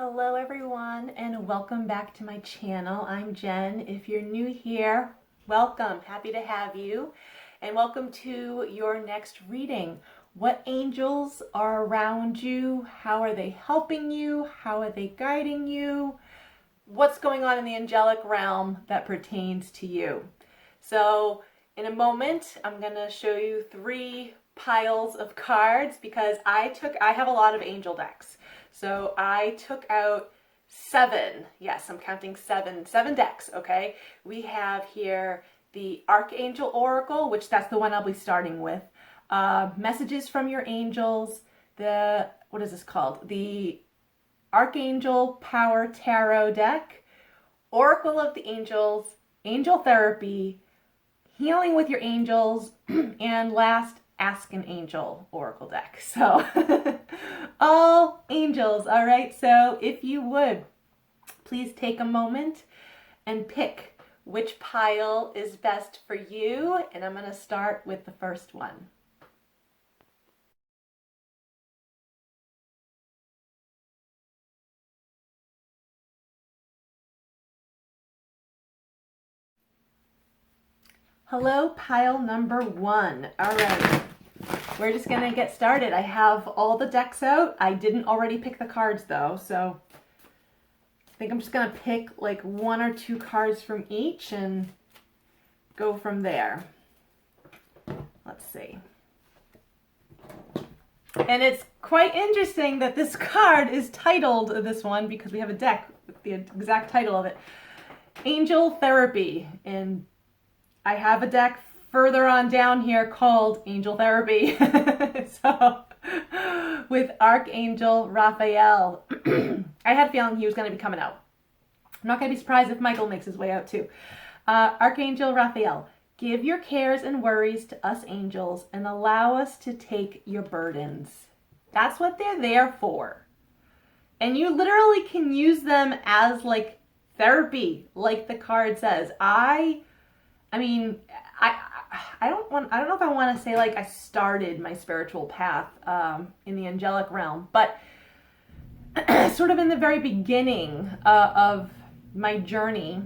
Hello everyone and welcome back to my channel. I'm Jen. If you're new here, welcome. Happy to have you. And welcome to your next reading. What angels are around you? How are they helping you? How are they guiding you? What's going on in the angelic realm that pertains to you? So in a moment, I'm going to show you 3 piles of cards because I have a lot of angel decks. So I took out 7. Yes, I'm counting 7 decks, okay? We have here the Archangel Oracle, which that's the one I'll be starting with. Messages from your angels, what is this called? The Archangel Power Tarot deck, Oracle of the Angels, Angel Therapy, Healing with Your Angels, and last, Ask an Angel Oracle deck. So all angels. All right. So if you would, please take a moment and pick which pile is best for you. And I'm going to start with the first one. Hello, pile number 1. All right. We're just going to get started. I have all the decks out. I didn't already pick the cards though, so I think I'm just going to pick like 1 or 2 cards from each and go from there. Let's see. And it's quite interesting that this card is titled, this one, because we have a deck with the exact title of it, Angel Therapy. And I have a deck further on down here called Angel Therapy. So, with Archangel Raphael. I had a feeling he was going to be coming out. I'm not going to be surprised if Michael makes his way out too. Archangel Raphael, give your cares and worries to us angels and allow us to take your burdens. That's what they're there for. And you literally can use them as like therapy, like the card says. I don't know if I want to say like I started my spiritual path in the angelic realm, but sort of in the very beginning of my journey,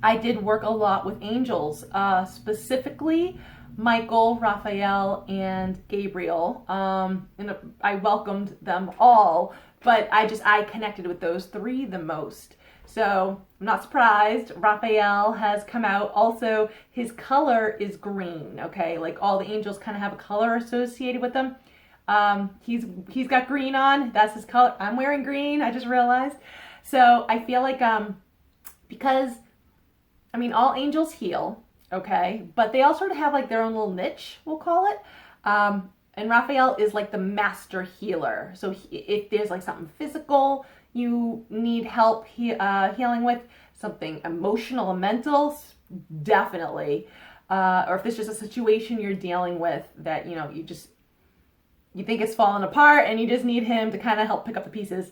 I did work a lot with angels, specifically Michael, Raphael, and Gabriel. And I welcomed them all, but I connected with those 3 the most. So I'm not surprised. Raphael has come out. Also, his color is green. Okay, like all the angels kind of have a color associated with them. He's got green on. That's his color. I'm wearing green. I just realized. So I feel like because all angels heal. Okay, but they all sort of have like their own little niche, we'll call it. And Raphael is like the master healer. So if there's like something physical you need help healing with, something emotional and mental, definitely. Or if there's just a situation you're dealing with that, you think it's falling apart and you just need him to kind of help pick up the pieces,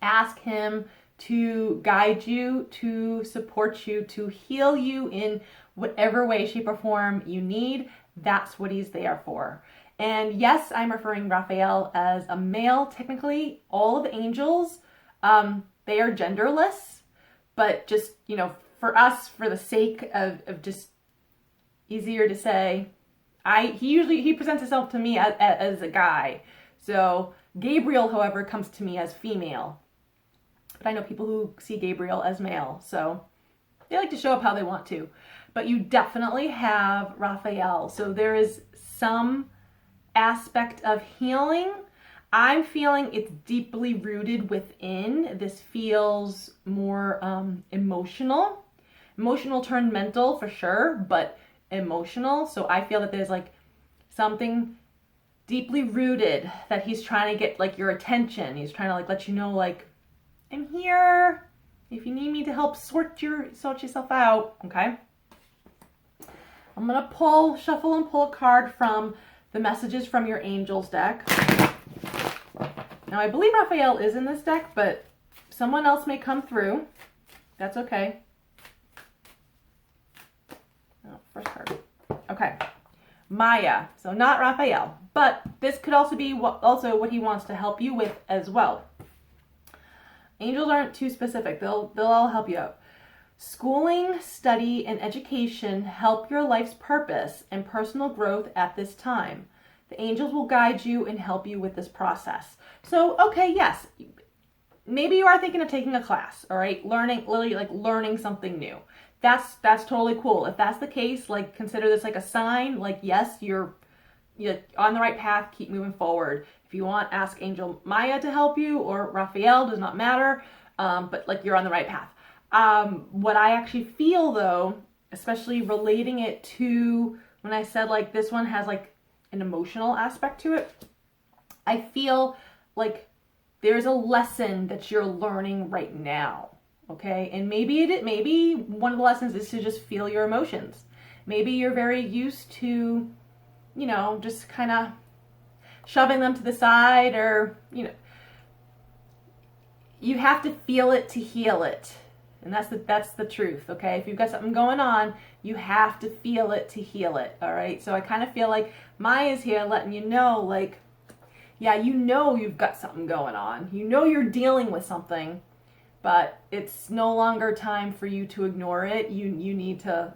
ask him to guide you, to support you, to heal you in whatever way, shape, or form you need. That's what he's there for. And yes, I'm referring Raphael as a male. Technically, all of the angels, they are genderless, but just, for us, for the sake of just easier to say, he presents himself to me as a guy. So Gabriel, however, comes to me as female. But I know people who see Gabriel as male, so they like to show up how they want to. But you definitely have Raphael. So there is some aspect of healing. I'm feeling it's deeply rooted within. This feels more emotional. Emotional turned mental for sure, but emotional. So I feel that there's like something deeply rooted that he's trying to get like your attention. He's trying to like let you know like, I'm here if you need me to help sort yourself out. Okay. I'm going to shuffle and pull a card from the Messages from Your Angels deck. Now, I believe Raphael is in this deck, but someone else may come through. That's okay. Oh, first card. Okay. Maya. So not Raphael, but this could also be what he wants to help you with as well. Angels aren't too specific. They'll all help you out. Schooling, study, and education help your life's purpose and personal growth at this time. The angels will guide you and help you with this process. So, okay, yes, maybe you are thinking of taking a class, all right? Literally like learning something new. That's totally cool. If that's the case, like consider this like a sign, like yes, you're on the right path, keep moving forward. If you want, ask Angel Maya to help you or Raphael, does not matter, but like you're on the right path. What I actually feel though, especially relating it to when I said like this one has like an emotional aspect to it, I feel like there's a lesson that you're learning right now, okay? And maybe one of the lessons is to just feel your emotions. Maybe you're very used to, just kind of shoving them to the side, or, you have to feel it to heal it. And that's the truth, okay? If you've got something going on, you have to feel it to heal it, all right? So I kind of feel like Maya's here letting you know, like, yeah, you've got something going on. You're dealing with something, but it's no longer time for you to ignore it. You need to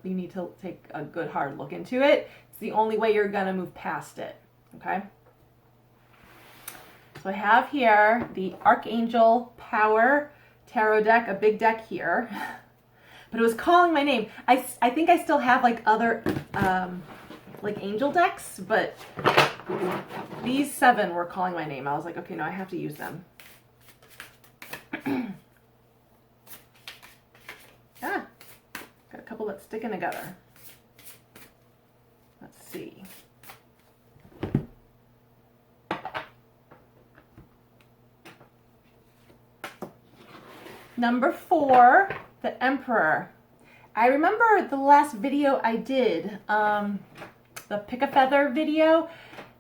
take a good hard look into it. It's the only way you're gonna move past it, okay? So I have here the Archangel Power Tarot deck, a big deck here, but it was calling my name. I think I still have like other like angel decks, but these 7 were calling my name. I was like, okay, no, I have to use them. Got a couple that's sticking together. Let's see. Number 4, the Emperor. I remember the last video I did, the Pick a Feather video.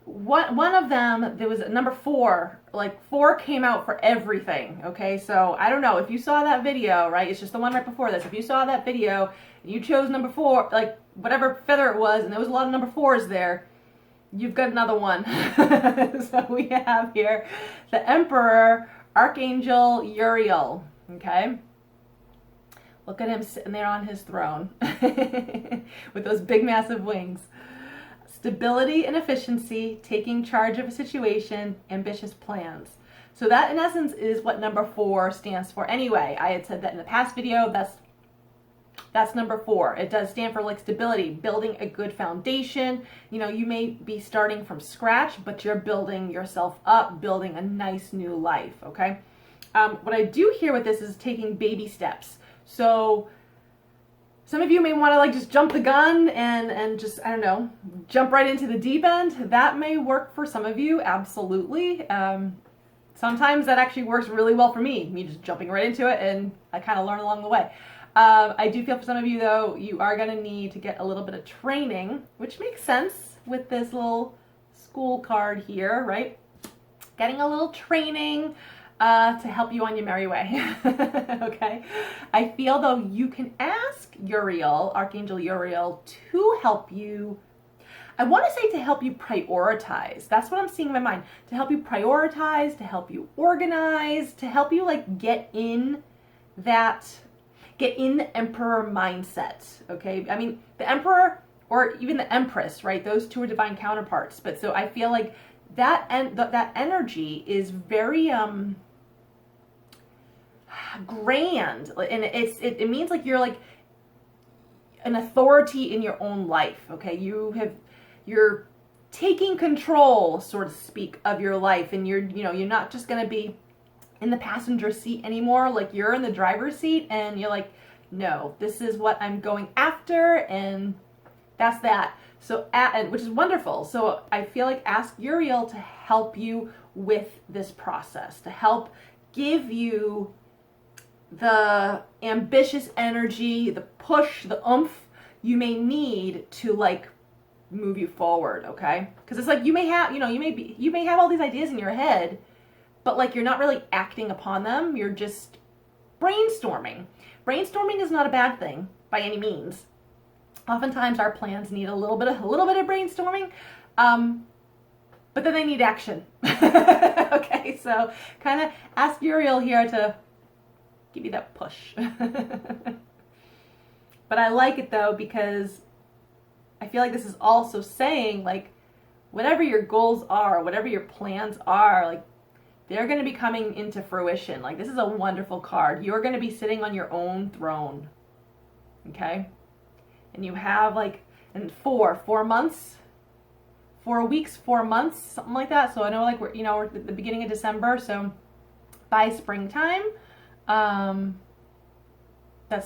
One of them, there was number 4, like 4 came out for everything, okay? So I don't know if you saw that video, right? It's just the one right before this. If you saw that video and you chose number 4, like whatever feather it was, and there was a lot of number 4s there, you've got another one. So we have here the Emperor, Archangel Uriel. Okay, look at him sitting there on his throne with those big massive wings. Stability and efficiency, taking charge of a situation, ambitious plans. So that in essence is what number 4 stands for. Anyway, I had said that in the past video. That's number 4. It does stand for like stability, building a good foundation. You may be starting from scratch, but you're building yourself up, building a nice new life, okay? What I do here with this is taking baby steps. So some of you may want to like just jump the gun and just, I don't know, jump right into the deep end. That may work for some of you, absolutely. Sometimes that actually works really well for me just jumping right into it, and I kind of learn along the way. I do feel for some of you though, you are going to need to get a little bit of training, which makes sense with this little school card here, right? Getting a little training to help you on your merry way. Okay? I feel though you can ask Uriel, Archangel Uriel, to help you. I want to say to help you prioritize. That's what I'm seeing in my mind. To help you prioritize, to help you organize, to help you like get in the Emperor mindset. Okay? I mean, the Emperor or even the Empress, right? Those two are divine counterparts. But so I feel like that energy is very grand, and it means like you're like an authority in your own life, okay? You're taking control, so to speak, of your life, and you're not just going to be in the passenger seat anymore. Like you're in the driver's seat, and you're like, no, this is what I'm going after, and that's that. So, which is wonderful. So I feel like ask Uriel to help you with this process, to help give you the ambitious energy, the push, the oomph you may need to like move you forward, okay? Because it's like you may have all these ideas in your head, but like you're not really acting upon them. You're just brainstorming. Brainstorming is not a bad thing by any means. Oftentimes our plans need a little bit of brainstorming, but then they need action. Okay, so kind of ask Uriel here to give you that push. But I like it though, because I feel like this is also saying, like, whatever your goals are, whatever your plans are, like, they're going to be coming into fruition. Like, this is a wonderful card. You're going to be sitting on your own throne. Okay? And you have, like, in 4 months, 4 weeks, 4 months, something like that. So I know, like, we're at the beginning of December. So by springtime, that's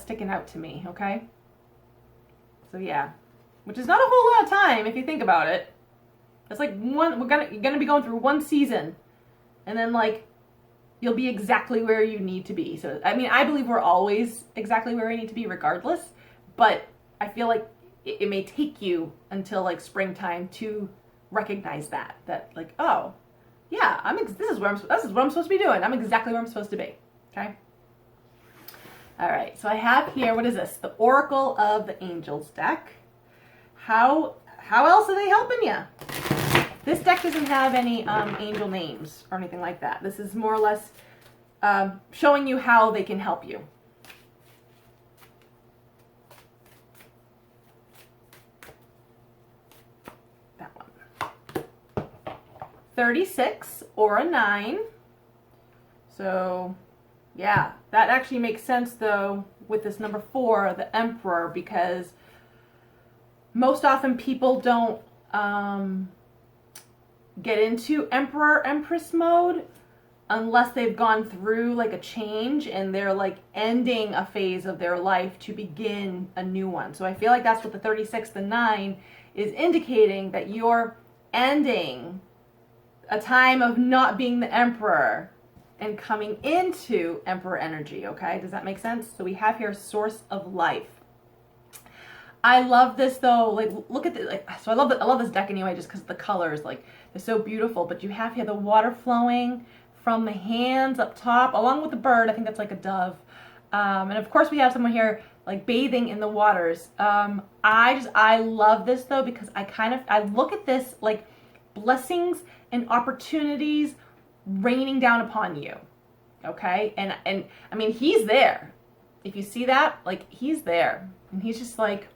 sticking out to me. Okay? So yeah, which is not a whole lot of time if you think about it. It's like you're gonna be going through one season, and then, like, you'll be exactly where you need to be. So I mean, I believe we're always exactly where we need to be regardless, but I feel like it may take you until, like, springtime to recognize that like, oh yeah, this is what I'm supposed to be doing. I'm exactly where I'm supposed to be. Okay. All right, so I have here, what is this? The Oracle of the Angels deck. How else are they helping you? This deck doesn't have any angel names or anything like that. This is more or less showing you how they can help you. That one. 36 or a 9. So yeah, that actually makes sense though with this number 4, the Emperor, because most often people don't get into Emperor, Empress mode unless they've gone through, like, a change and they're, like, ending a phase of their life to begin a new one. So I feel like that's what the 36, the 9 is indicating, that you're ending a time of not being the Emperor and coming into Emperor energy, okay? Does that make sense? So we have here source of life. I love this though. Like, look at the, like, so I love this deck anyway, just because the colors, like, they're so beautiful. But you have here the water flowing from the hands up top, along with the bird. I think that's like a dove. And of course we have someone here, like, bathing in the waters. I love this though, because I look at this like blessings and opportunities raining down upon you. Okay? And I mean, he's there. If you see that, like, he's there. And he's just like,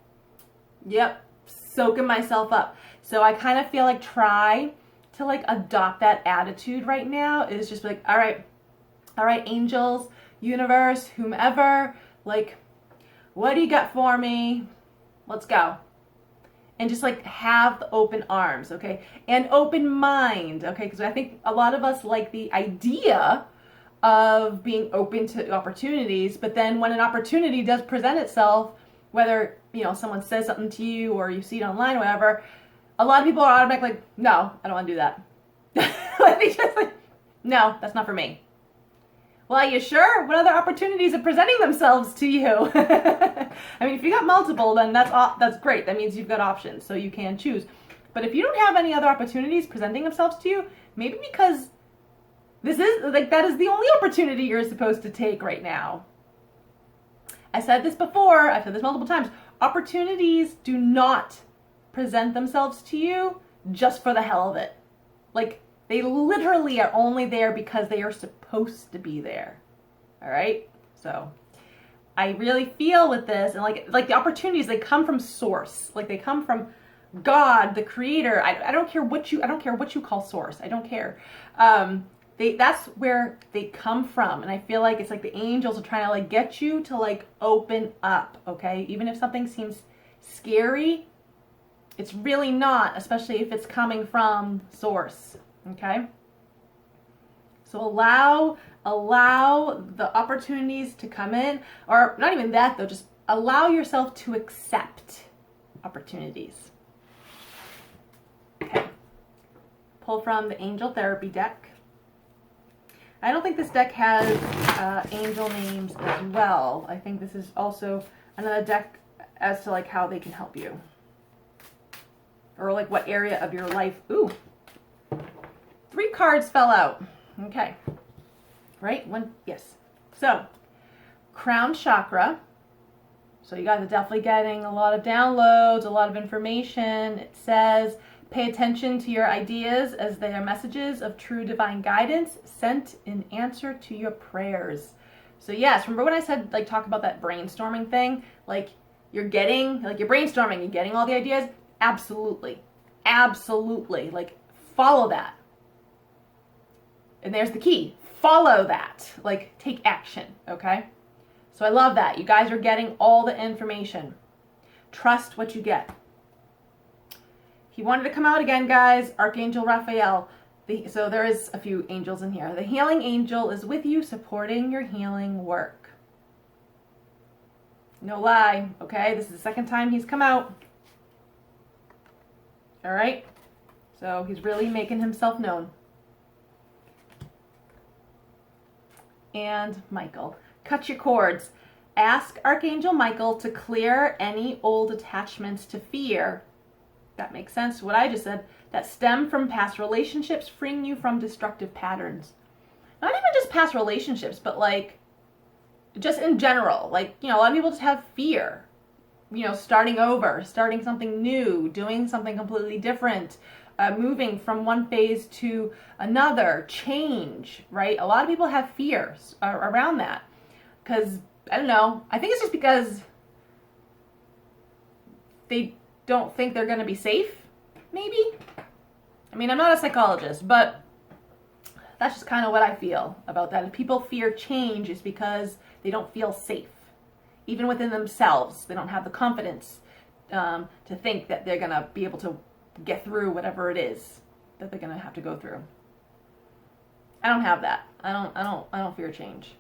yep, soaking myself up. So I kind of feel like try to, like, adopt that attitude right now. Is just like, all right, angels, universe, whomever, like, what do you got for me? Let's go. And just, like, have the open arms, okay? And open mind, okay? Because I think a lot of us like the idea of being open to opportunities, but then when an opportunity does present itself, whether, someone says something to you or you see it online or whatever, a lot of people are automatically like, no, I don't want to do that. Like, they just like, no, that's not for me. Well, are you sure? What other opportunities are presenting themselves to you? I mean, if you got multiple, then that's great. That means you've got options, so you can choose. But if you don't have any other opportunities presenting themselves to you, maybe because that is the only opportunity you're supposed to take right now. I said this before, I've said this multiple times. Opportunities do not present themselves to you just for the hell of it. Like, they literally are only there because they are supposed to be there. All right? So I really feel with this, and like the opportunities, they come from source. Like, they come from God, the creator. I don't care what you call source. I don't care. That's where they come from. And I feel like it's like the angels are trying to, like, get you to, like, open up, okay? Even if something seems scary, it's really not, especially if it's coming from source, okay? So allow the opportunities to come in, or not even that though, just allow yourself to accept opportunities. Okay. Pull from the Angel Therapy deck. I don't think this deck has angel names as well. I think this is also another deck as to, like, how they can help you. Or, like, what area of your life. Ooh. 3 cards fell out. Okay. Right? Yes. So, crown chakra. So you guys are definitely getting a lot of downloads, a lot of information. It says, pay attention to your ideas as they are messages of true divine guidance sent in answer to your prayers. So yes, remember when I said like talk about that brainstorming thing? Like you're brainstorming, you're getting all the ideas? Absolutely. Absolutely. Like follow that. And there's the key. Follow that. Like take action, okay? So I love that. You guys are getting all the information. Trust what you get. He wanted to come out again, guys. Archangel Raphael. So there is a few angels in here. The healing angel is with you, supporting your healing work. No lie, okay? This is the second time he's come out. All right? So he's really making himself known. And Michael. Cut your cords. Ask Archangel Michael to clear any old attachments to fear. That makes sense to what I just said. That stem from past relationships, freeing you from destructive patterns. Not even just past relationships, but like just in general. Like, you know, a lot of people just have fear. You know, starting over, starting something new, doing something completely different, moving from one phase to another, change, right? A lot of people have fears around that. Because, I don't know, I think it's just because they don't think they're going to be safe, maybe? I mean, I'm not a psychologist, but that's just kind of what I feel about that. If people fear change, it's because they don't feel safe. Even within themselves, they don't have the confidence to think that they're going to be able to get through whatever it is that they're going to have to go through. I don't have that. I don't fear change.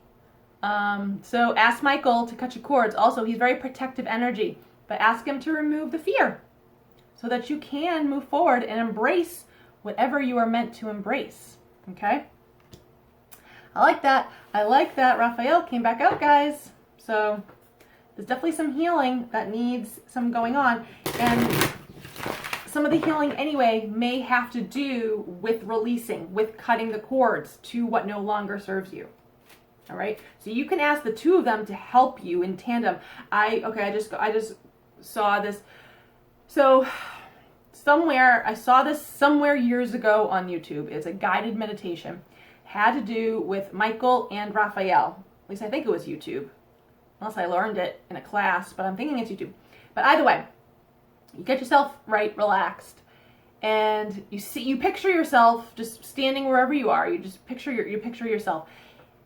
So ask Michael to cut your cords. Also, he's very protective energy, but ask him to remove the fear so that you can move forward and embrace whatever you are meant to embrace. Okay? I like that. I like that Raphael came back out, guys. So there's definitely some healing that needs some going on. And some of the healing anyway may have to do with releasing, with cutting the cords to what no longer serves you. All right? So you can ask the two of them to help you in tandem. I just saw this. So I saw this somewhere years ago on YouTube. It's a guided meditation. Had to do with Michael and Raphael. At least I think it was YouTube. Unless I learned it in a class, but I'm thinking it's YouTube. But either way, you get yourself right, relaxed, and you picture yourself just standing wherever you are. You just picture yourself.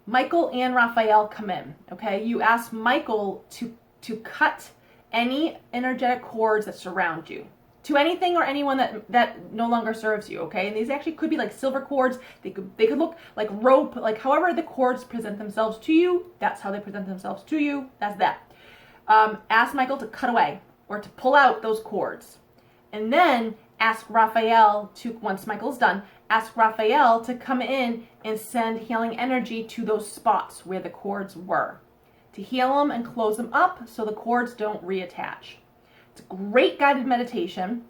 Michael and Raphael come in, okay? You ask Michael to cut any energetic cords that surround you to anything or anyone that no longer serves you, okay? And these actually could be like silver cords. They could look like rope, like however the cords present themselves to you, that's how they present themselves to you. That's that. Ask Michael to cut away or to pull out those cords. And then ask Raphael to, once Michael's done, ask Raphael to come in and send healing energy to those spots where the cords were, to heal them and close them up so the cords don't reattach. It's a great guided meditation.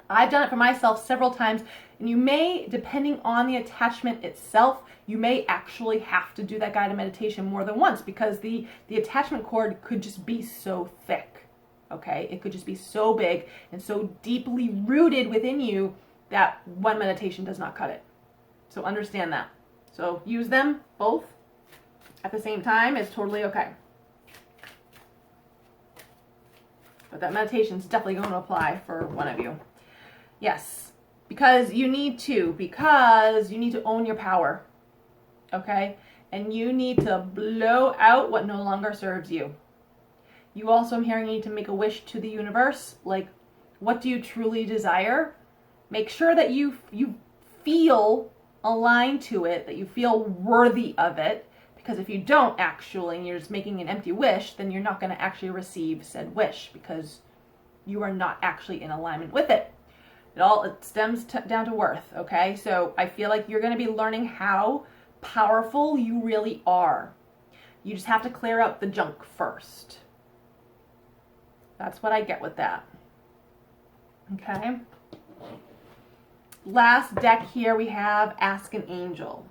I've done it for myself several times, and you may, depending on the attachment itself, you may actually have to do that guided meditation more than once because the attachment cord could just be so thick, okay? It could just be so big and so deeply rooted within you that one meditation does not cut it. So understand that. So use them both at the same time is totally okay. But that meditation is definitely going to apply for one of you. Yes, because you need to own your power, okay? And you need to blow out what no longer serves you. You also, I'm hearing, you need to make a wish to the universe, like, what do you truly desire? Make sure that you feel aligned to it, that you feel worthy of it, because if you don't actually, and you're just making an empty wish, then you're not going to actually receive said wish because you are not actually in alignment with it. It stems down to worth, okay? So I feel like you're going to be learning how powerful you really are. You just have to clear out the junk first. That's what I get with that. Okay? Last deck here we have Ask an Angel.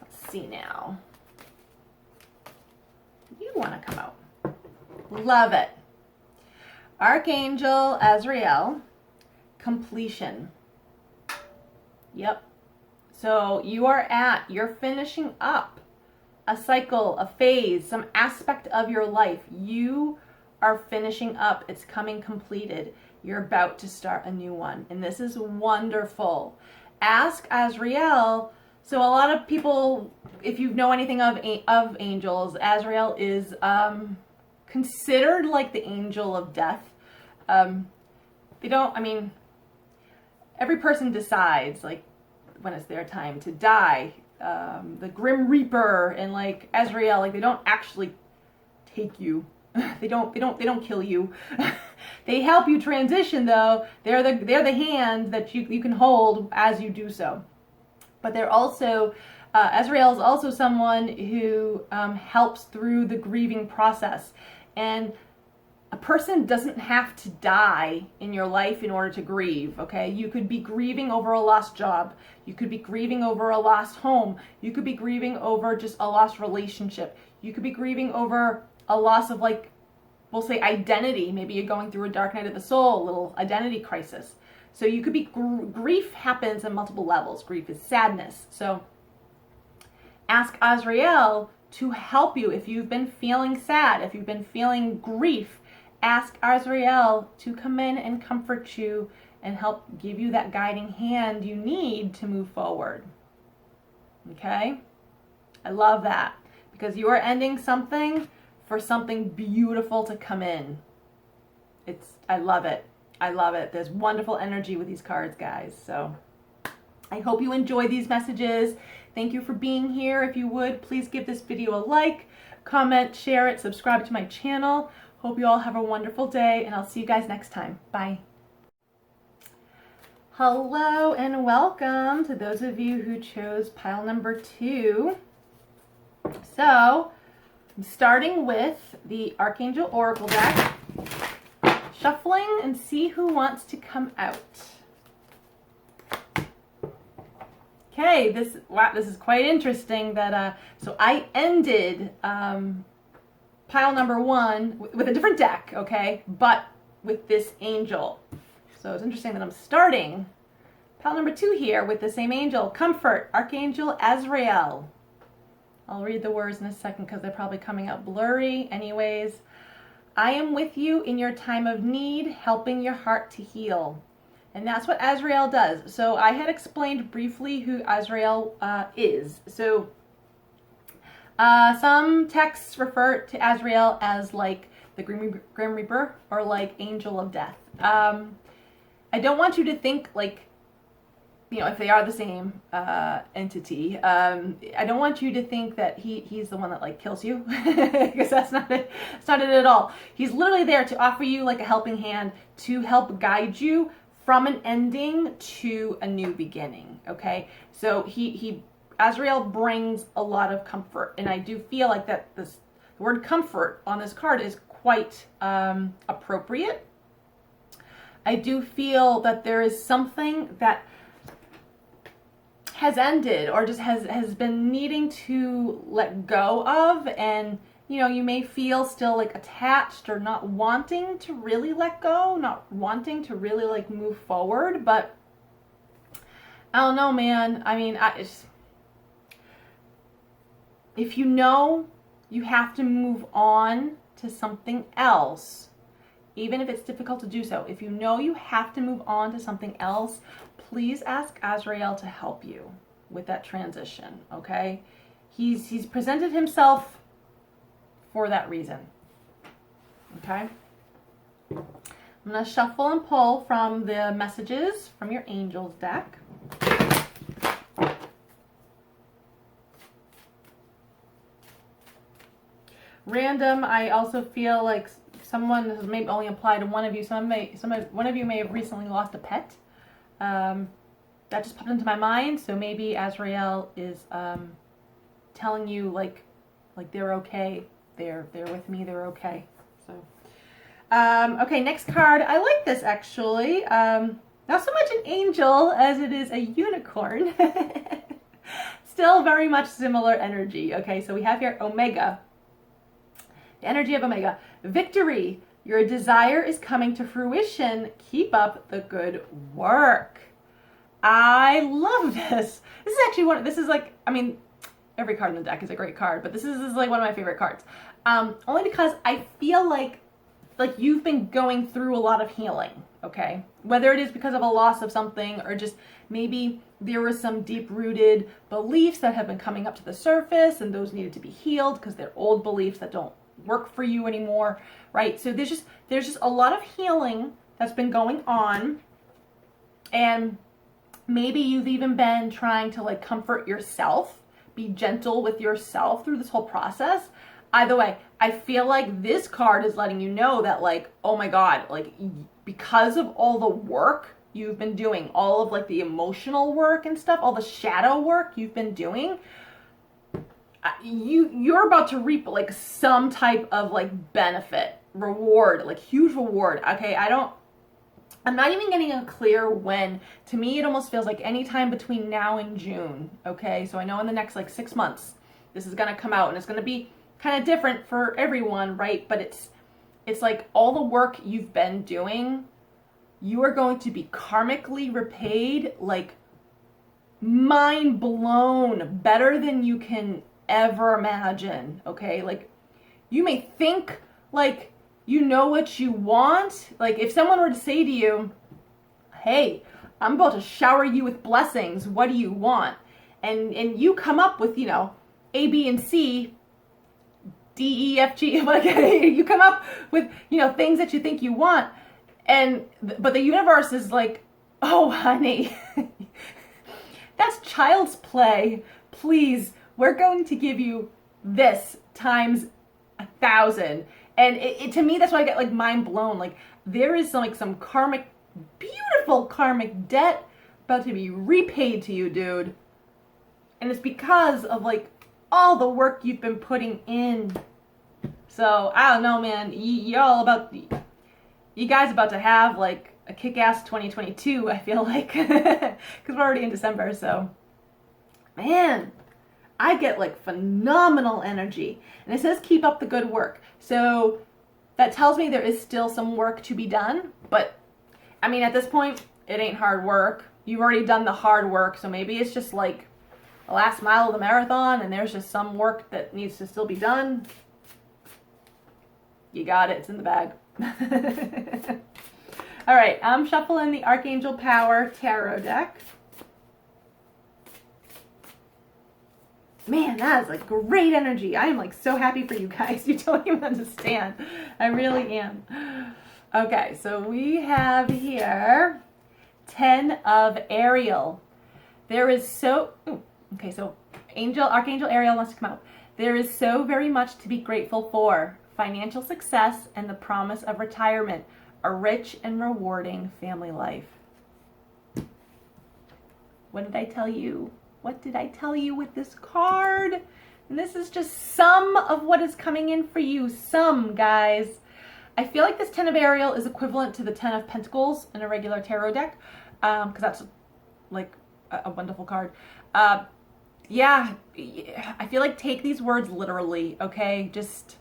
Let's see now. You want to come out. Love it. Archangel Azrael, completion. Yep. So you're finishing up a cycle, a phase, some aspect of your life. You are finishing up. It's coming completed. You're about to start a new one. And this is wonderful. Ask Azrael. So a lot of people, if you know anything of angels, Azrael is considered like the angel of death. Every person decides like when it's their time to die. The Grim Reaper and like Azrael, like they don't actually take you. They don't kill you. They help you transition though. They're the hand that you can hold as you do so. But they're also Azrael is also someone who helps through the grieving process. And a person doesn't have to die in your life in order to grieve, okay? You could be grieving over a lost job. You could be grieving over a lost home. You could be grieving over just a lost relationship. You could be grieving over a loss of, like, we'll say identity. Maybe you're going through a dark night of the soul, a little identity crisis. So you could be, grief happens on multiple levels. Grief is sadness. So ask Azrael to help you if you've been feeling sad, if you've been feeling grief. Ask Azrael to come in and comfort you and help give you that guiding hand you need to move forward. Okay? I love that because you are ending something for something beautiful to come in. I love it. I love it. There's wonderful energy with these cards, guys. So I hope you enjoy these messages. Thank you for being here. If you would, please give this video a like, comment, share it, subscribe to my channel. Hope you all have a wonderful day, and I'll see you guys next time. Bye. Hello and welcome to those of you who chose pile number 2. So, I'm starting with the Archangel Oracle deck, shuffling and see who wants to come out. Okay, this is quite interesting that, so I ended, pile number 1 with a different deck, okay, but with this angel. So it's interesting that I'm starting pile number 2 here with the same angel. Comfort, Archangel Azrael. I'll read the words in a second because they're probably coming out blurry. Anyways, I am with you in your time of need, helping your heart to heal. And that's what Azrael does. So I had explained briefly who Azrael is. So some texts refer to Azrael as like the Grim Reaper or like Angel of Death. I don't want you to think like, you know, if they are the same entity, I don't want you to think that he's the one that like kills you, because that's not it. That's not it at all. He's literally there to offer you like a helping hand, to help guide you from an ending to a new beginning. Okay, so Azrael brings a lot of comfort, and I do feel like that the word comfort on this card is quite appropriate. I do feel that there is something that has ended or just has been needing to let go of, and you know, you may feel still like attached or not wanting to really let go, not wanting to really like move forward, but I don't know, man. I mean, if you know you have to move on to something else, even if it's difficult to do so, if you know you have to move on to something else, please ask Azrael to help you with that transition, okay? He's presented himself for that reason, okay? I'm going to shuffle and pull from the messages from your Angels deck. Random, I also feel like someone, this may only apply to one of you. One of you may have recently lost a pet. That just popped into my mind. So maybe Azrael is telling you like they're okay. They're with me. They're okay. So okay, next card. I like this actually. Not so much an angel as it is a unicorn. Still very much similar energy. Okay, so we have here Omega. The energy of Omega. Victory, Your desire is coming to fruition. Keep up the good work. I love this. This is actually this is like, I mean, every card in the deck is a great card, but this is like one of my favorite cards. Only because I feel like you've been going through a lot of healing, okay? Whether it is because of a loss of something or just maybe there were some deep-rooted beliefs that have been coming up to the surface and those needed to be healed because they're old beliefs that don't work for you anymore, right? So there's just a lot of healing that's been going on, and maybe you've even been trying to like comfort yourself, be gentle with yourself through this whole process. Either way, I feel like this card is letting you know that like, oh my God, like because of all the work you've been doing, all of like the emotional work and stuff, all the shadow work you've been doing, you're about to reap like some type of like benefit, reward, like huge reward. Okay, I'm not even getting a clear when. To me, it almost feels like any time between now and June. Okay, so I know in the next like 6 months, this is gonna come out and it's gonna be kind of different for everyone, right? But it's like all the work you've been doing, you are going to be karmically repaid, like mind blown, better than you can ever imagine, okay? Like you may think like you know what you want. Like if someone were to say to you, hey, I'm about to shower you with blessings, what do you want? And you come up with, you know, A, B, and C, D, E, F, G, like you come up with, you know, things that you think you want, but the universe is like, oh honey, that's child's play. Please, we're going to give you this times 1,000. And to me, that's why I get like mind blown. Like there is some karmic, beautiful karmic debt about to be repaid to you, dude. And it's because of like all the work you've been putting in. So I don't know, man. You guys about to have like a kick-ass 2022. I feel like because we're already in December. So, man, I get like phenomenal energy. And it says keep up the good work. So that tells me there is still some work to be done. But I mean, at this point, it ain't hard work. You've already done the hard work. So maybe it's just like the last mile of the marathon and there's just some work that needs to still be done. You got it. It's in the bag. All right. I'm shuffling the Archangel Power Tarot deck. Man, that is like great energy. I am like so happy for you guys. You don't even understand. I really am. Okay, so we have here 10 of Ariel. There is so... Ooh, okay, so Archangel Ariel wants to come out. There is so very much to be grateful for. Financial success and the promise of retirement. A rich and rewarding family life. What did I tell you? What did I tell you with this card? And this is just some of what is coming in for you. Some, guys. I feel like this 10 of Ariel is equivalent to the 10 of Pentacles in a regular tarot deck. Because that's like a wonderful card. Yeah, I feel like take these words literally, okay? Just,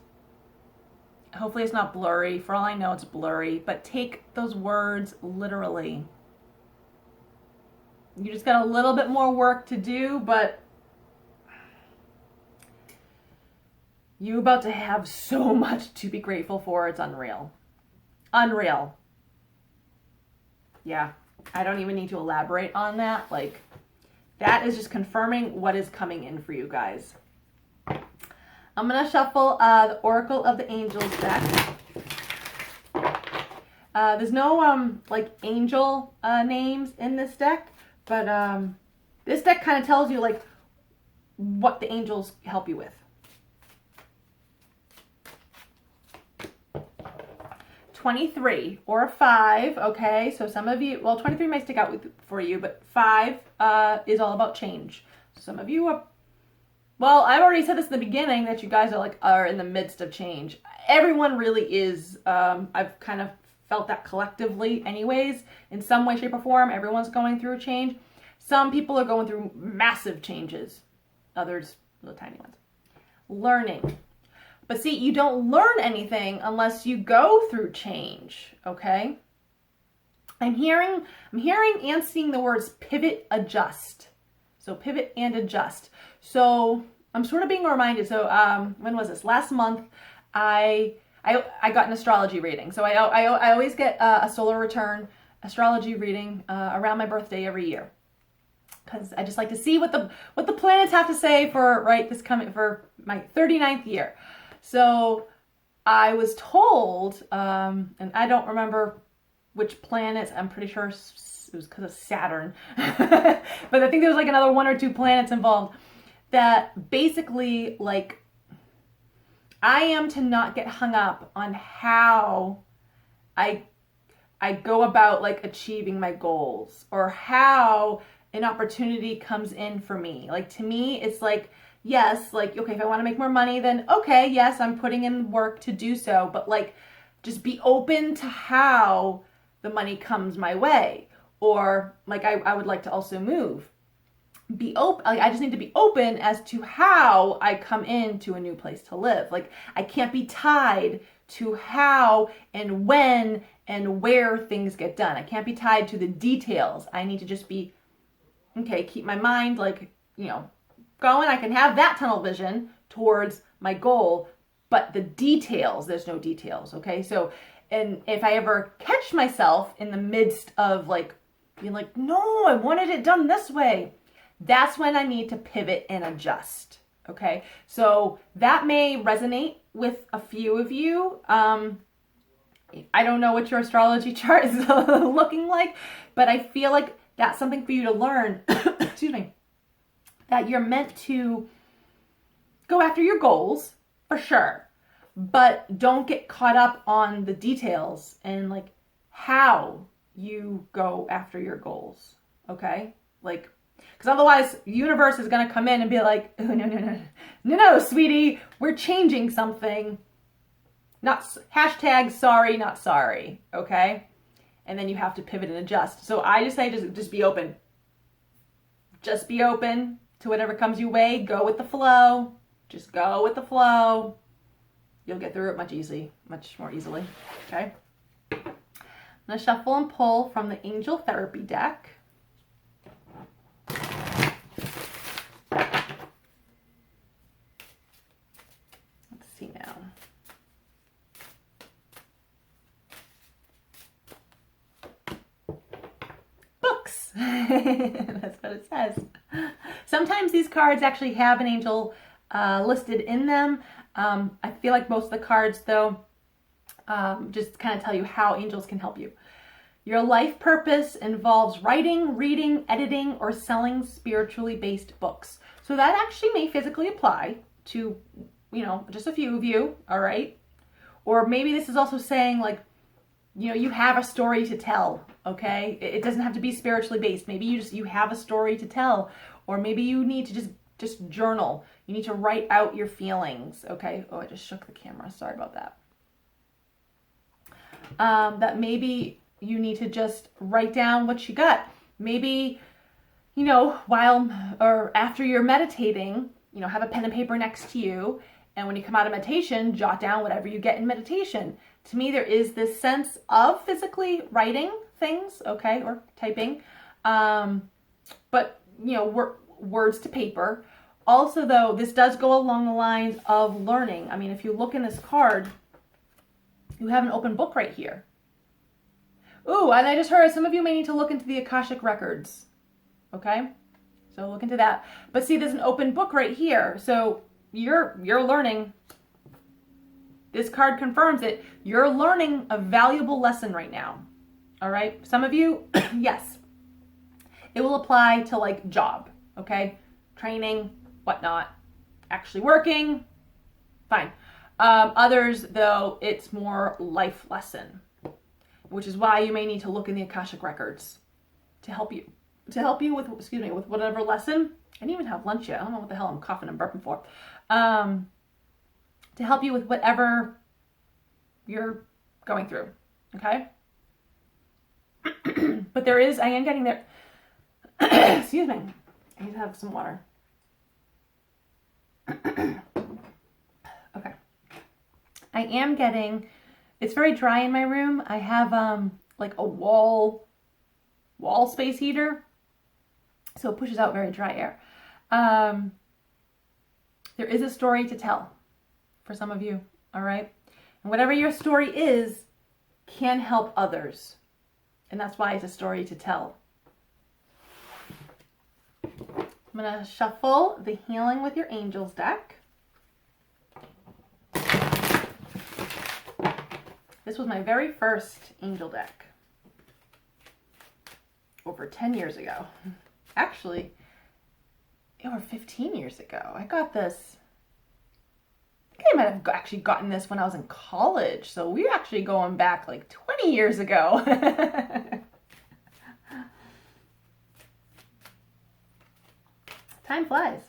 hopefully it's not blurry. For all I know, it's blurry. But take those words literally. You just got a little bit more work to do, but you about to have so much to be grateful for. It's unreal. Unreal. Yeah, I don't even need to elaborate on that. Like, that is just confirming what is coming in for you guys. I'm going to shuffle the Oracle of the Angels deck. There's no, like, angel names in this deck. But this deck kind of tells you, like, what the angels help you with. 23 or 5, okay? So some of you, well, 23 might stick out for you, but 5 is all about change. Some of you are, well, I've already said this in the beginning that you guys are in the midst of change. Everyone really is. I've kind of felt that collectively anyways, in some way, shape, or form. Everyone's going through a change. Some people are going through massive changes. Others, little tiny ones. Learning. But see, you don't learn anything unless you go through change, okay? I'm hearing and seeing the words pivot, adjust. So pivot and adjust. So I'm sort of being reminded. So when was this? Last month, I got an astrology reading. So I always get a solar return astrology reading around my birthday every year, because I just like to see what the planets have to say for for my 39th year. So I was told, and I don't remember which planets. I'm pretty sure it was because of Saturn, but I think there was like another 1 or 2 planets involved. That basically, like, I am to not get hung up on how I go about like achieving my goals, or how an opportunity comes in for me. Like, to me, it's like, yes, like, okay, if I want to make more money, then okay, yes, I'm putting in work to do so, but like, just be open to how the money comes my way. Or like, I would like to also move. Be open. Like, I just need to be open as to how I come into a new place to live. Like, I can't be tied to how and when and where things get done. I can't be tied to the details. I need to just be, okay, keep my mind, like, going. I can have that tunnel vision towards my goal, but the details, there's no details, okay? So, and if I ever catch myself in the midst of like being like, no, I wanted it done this way, that's when I need to pivot and adjust, okay? So that may resonate with a few of you. I don't know what your astrology chart is looking like, but I feel like that's something for you to learn, excuse me, that you're meant to go after your goals, for sure, but don't get caught up on the details and like how you go after your goals, okay? Like, because otherwise the universe is going to come in and be like, oh, no, sweetie, we're changing something. Not hashtag sorry, not sorry, okay? And then you have to pivot and adjust. So I just say, just be open. Just be open to whatever comes your way. Go with the flow. Just go with the flow. You'll get through it much more easily, okay? I'm going to shuffle and pull from the Angel Therapy deck. Let's see now. Books. That's what it says. Sometimes these cards actually have an angel listed in them. I feel like most of the cards, though, just kind of tell you how angels can help you. Your life purpose involves writing, reading, editing, or selling spiritually based books. So that actually may physically apply to, just a few of you, all right? Or maybe this is also saying, like, you have a story to tell, okay? It doesn't have to be spiritually based. Maybe you have a story to tell, or maybe you need to just journal. You need to write out your feelings, okay? Oh, I just shook the camera. Sorry about that. That maybe you need to just write down what you got. Maybe, while or after you're meditating, have a pen and paper next to you. And when you come out of meditation, jot down whatever you get in meditation. To me, there is this sense of physically writing things, okay, or typing. But, words to paper. Also, though, this does go along the lines of learning. I mean, if you look in this card, you have an open book right here. Ooh, and I just heard some of you may need to look into the Akashic records. Okay? So look into that. But see, there's an open book right here. So you're learning. This card confirms it. You're learning a valuable lesson right now. All right? Some of you, yes. It will apply to like job, okay? Training, whatnot. Actually working, fine. Others, though, it's more life lesson, which is why you may need to look in the Akashic records to help you with, with whatever lesson. I didn't even have lunch yet. I don't know what the hell I'm coughing and burping for. To help you with whatever you're going through, okay? But I am getting there. Excuse me. I need to have some water. Okay. I am getting, it's very dry in my room. I have like a wall space heater, so it pushes out very dry air. There is a story to tell for some of you, all right? And whatever your story is can help others. And that's why it's a story to tell. I'm going to shuffle the Healing with Your Angels deck. This was my very first angel deck over 10 years ago. Actually, over 15 years ago. I got this, I think I might have actually gotten this when I was in college. So we're actually going back like 20 years ago. Time flies.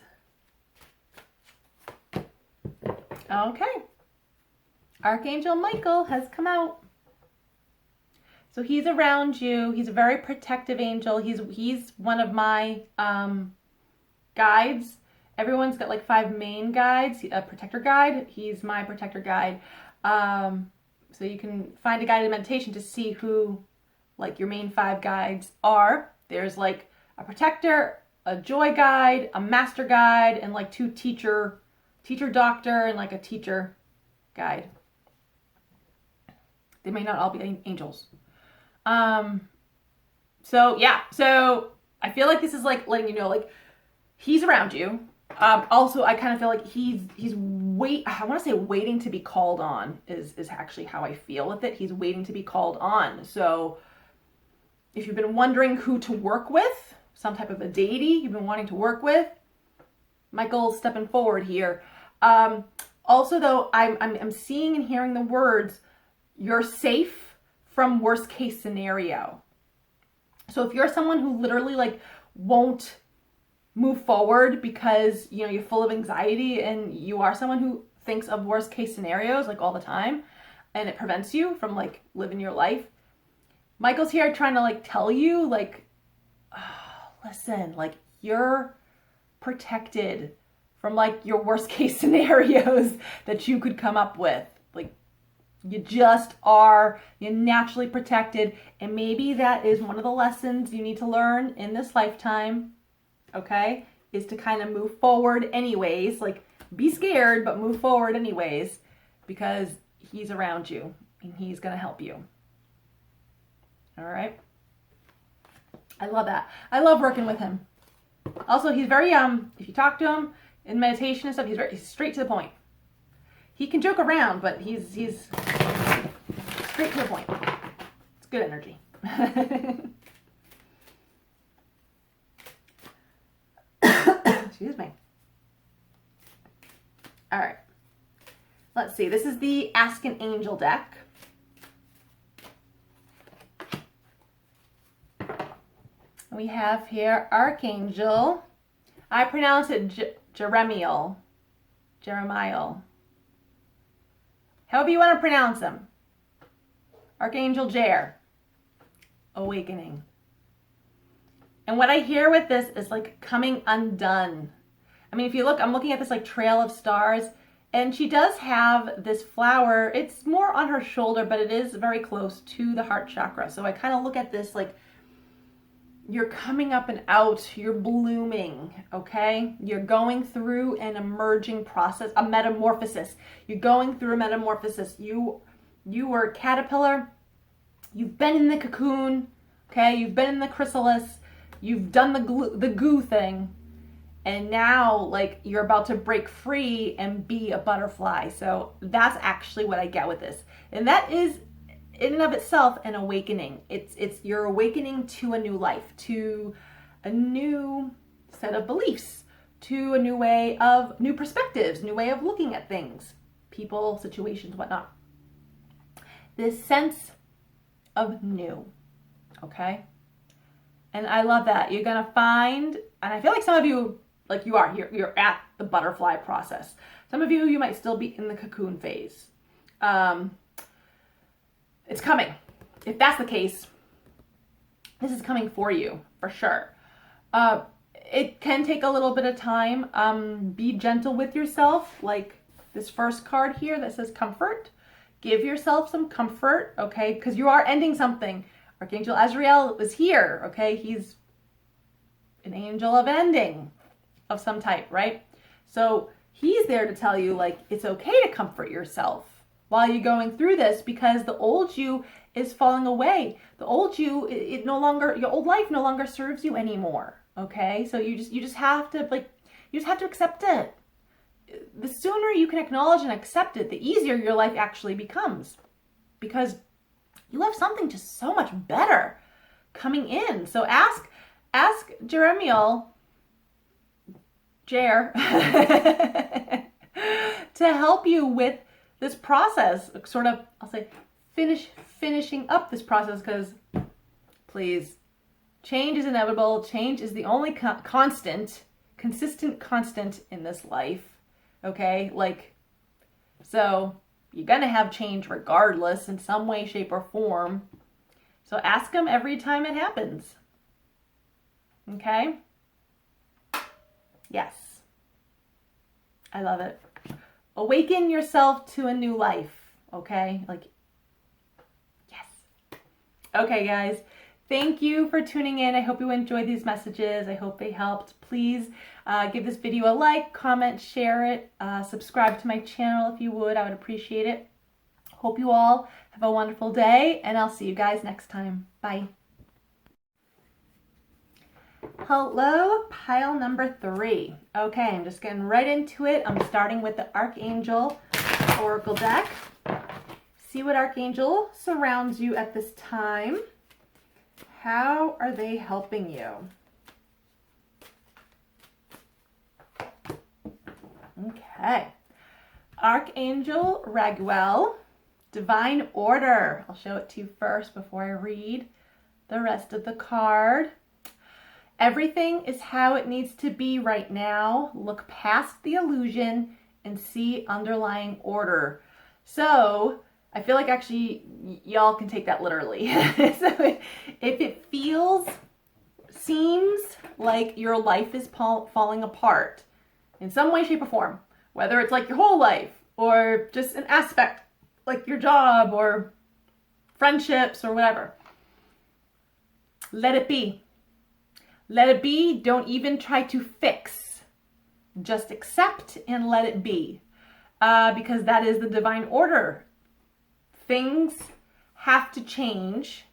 Okay. Archangel Michael has come out. So he's around you. He's a very protective angel. He's one of my guides. Everyone's got like 5 main guides. A protector guide. He's my protector guide. So you can find a guided meditation to see who like your main 5 guides are. There's like a protector, a joy guide, a master guide, and like 2 teacher doctor, and like a teacher guide. They may not all be angels. So yeah, so I feel like this is like letting you know, like, he's around you. Also, I kind of feel like I want to say waiting to be called on is actually how I feel with it. He's waiting to be called on. So if you've been wondering who to work with, some type of a deity you've been wanting to work with, Michael's stepping forward here. Also though, I'm seeing and hearing the words, you're safe from worst case scenario. So if you're someone who literally like won't move forward because, you know, you're full of anxiety and you are someone who thinks of worst case scenarios like all the time, and it prevents you from like living your life, Michael's here trying to like tell you like, oh, listen, like, you're protected from like your worst case scenarios that you could come up with. Like, you just are, you're naturally protected. And maybe that is one of the lessons you need to learn in this lifetime, okay? Is to kind of move forward anyways. Like, be scared, but move forward anyways, because he's around you and he's going to help you. All right? I love that. I love working with him. Also, he's very, if you talk to him in meditation and stuff, he's straight to the point. He can joke around, but he's straight to the point. It's good energy. Excuse me. All right. Let's see. This is the Ask an Angel deck. We have here Archangel. I pronounce it Jeremiel. However you want to pronounce him. Archangel Jer. Awakening. And what I hear with this is like coming undone. I mean, if you look, I'm looking at this like trail of stars, and she does have this flower. It's more on her shoulder, but it is very close to the heart chakra. So I kind of look at this like, you're coming up and out, you're blooming, okay? You're going through an emerging process, a metamorphosis. You're going through a metamorphosis. You were a caterpillar, you've been in the cocoon, okay? You've been in the chrysalis, you've done the goo thing, and now like you're about to break free and be a butterfly. So that's actually what I get with this. And that is in and of itself an awakening. It's you're awakening to a new life, to a new set of beliefs, to a new perspectives, new way of looking at things, people, situations, whatnot. This sense of new, okay? And I love that. You're gonna find, and I feel like some of you, like you're at the butterfly process. Some of you might still be in the cocoon phase. It's coming. If that's the case, this is coming for you, for sure. It can take a little bit of time. Be gentle with yourself. Like, this first card here that says comfort. Give yourself some comfort, okay? Because you are ending something. Archangel Azrael is here, okay? He's an angel of ending of some type, right? So he's there to tell you, like, it's okay to comfort yourself while you're going through this, because the old you is falling away. The old you, your old life no longer serves you anymore, okay? So you just have to, like, you just have to accept it. The sooner you can acknowledge and accept it, the easier your life actually becomes, because you have something just so much better coming in. So ask Jeremiel, Jer, to help you with this process, sort of, I'll say, finishing up this process, because please, change is inevitable. Change is the only consistent constant in this life. Okay, like, so you're gonna have change regardless in some way, shape, or form. So ask him every time it happens. Okay? Yes. I love it. Awaken yourself to a new life. Okay? Like, yes. Okay, guys. Thank you for tuning in. I hope you enjoyed these messages. I hope they helped. Please give this video a like, comment, share it, subscribe to my channel if you would. I would appreciate it. Hope you all have a wonderful day, and I'll see you guys next time. Bye. Hello, pile number 3. Okay, I'm just getting right into it. I'm starting with the Archangel Oracle deck. See what Archangel surrounds you at this time. How are they helping you? Okay. Archangel Raguel, Divine Order. I'll show it to you first before I read the rest of the card. Everything is how it needs to be right now. Look past the illusion and see underlying order. So I feel like actually y'all can take that literally. So if it seems like your life is falling apart in some way, shape, or form, whether it's like your whole life or just an aspect like your job or friendships or whatever, let it be. Let it be. Don't even try to fix. Just accept and let it be. Because that is the divine order. Things have to change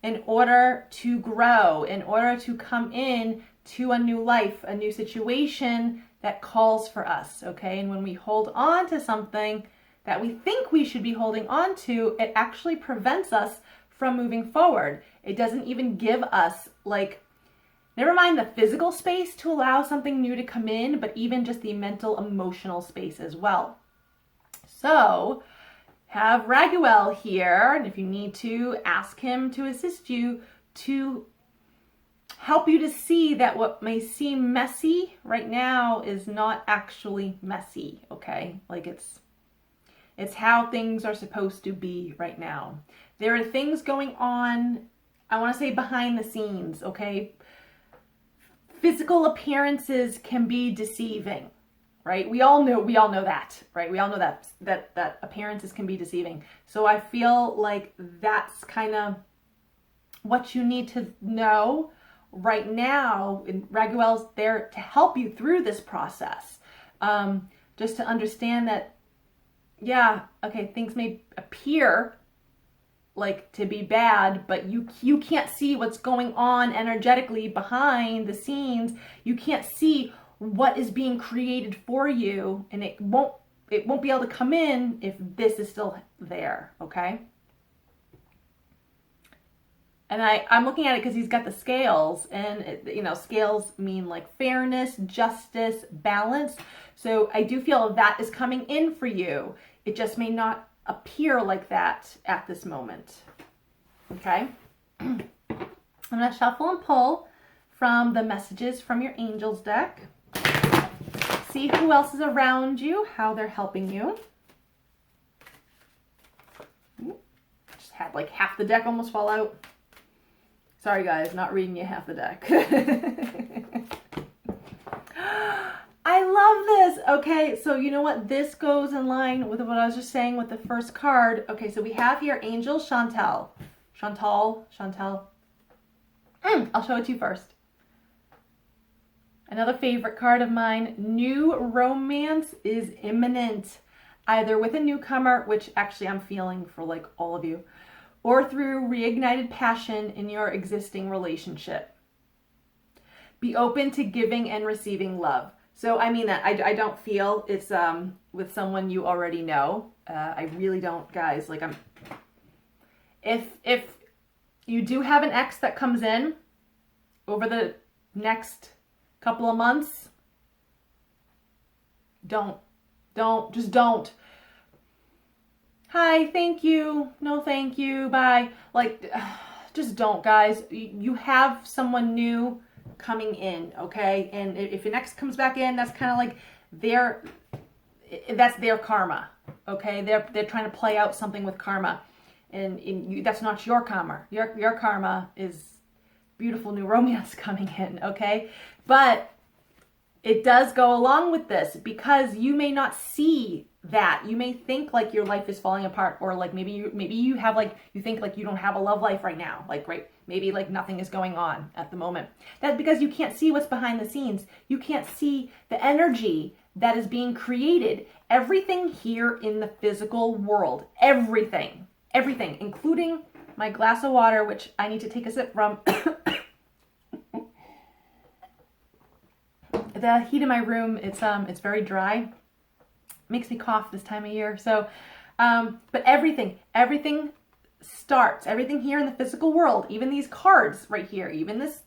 in order to grow, in order to come in to a new life, a new situation that calls for us, okay? And when we hold on to something that we think we should be holding on to, it actually prevents us from moving forward. It doesn't even give us, like, never mind the physical space to allow something new to come in, but even just the mental, emotional space as well. So have Raguel here, and if you need to, ask him to assist you to help you to see that what may seem messy right now is not actually messy, okay? Like it's how things are supposed to be right now. There are things going on, I want to say behind the scenes, okay? Physical appearances can be deceiving, right? We all know that, right? We all know that appearances can be deceiving. So I feel like that's kind of what you need to know right now. And Raguel's there to help you through this process. Just to understand that, yeah, okay, things may appear like to be bad, but you can't see what's going on energetically behind the scenes. You can't see what is being created for you, and it won't be able to come in if this is still there, okay? And I'm looking at it because he's got the scales, and scales mean like fairness, justice, balance. So I do feel that is coming in for you. It just may not appear like that at this moment. Okay? I'm going to shuffle and pull from the messages from your angels deck. See who else is around you, how they're helping you. Just had like half the deck almost fall out. Sorry guys, not reading you half the deck. I love love this. Okay, so you know what? This goes in line with what I was just saying with the first card. Okay, so we have here Angel Chantal. Chantal. I'll show it to you first. Another favorite card of mine. New romance is imminent. Either with a newcomer, which actually I'm feeling for like all of you, or through reignited passion in your existing relationship. Be open to giving and receiving love. So I mean that I don't feel it's with someone you already know. I really don't, guys. Like if you do have an ex that comes in over the next couple of months, don't. Hi, thank you. No, thank you. Bye. Like, just don't, guys. You have someone new coming in, okay? And if your next comes back in, that's kind of like that's their karma, okay? They're trying to play out something with karma, and that's not your karma. Your karma is beautiful new romance coming in, okay? But it does go along with this because you may not see that. You may think like your life is falling apart, or like maybe you have like, you think like you don't have a love life right now. Like, right, maybe like nothing is going on at the moment. That's because you can't see what's behind the scenes. You can't see the energy that is being created. Everything here in the physical world, everything, including my glass of water, which I need to take a sip from. The heat in my room, it's very dry. Makes me cough this time of year. So, but everything starts, everything here in the physical world, even these cards right here, even this,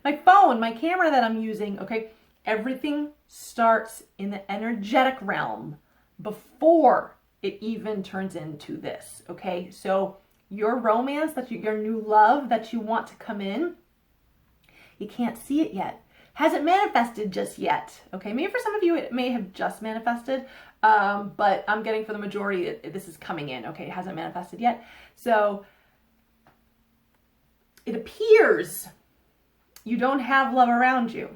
my phone, my camera that I'm using, okay? Everything starts in the energetic realm before it even turns into this, okay? So your romance, your new love that you want to come in, you can't see it yet. Hasn't manifested just yet, okay? Maybe for some of you it may have just manifested, but I'm getting for the majority this is coming in, okay? It hasn't manifested yet. So it appears you don't have love around you.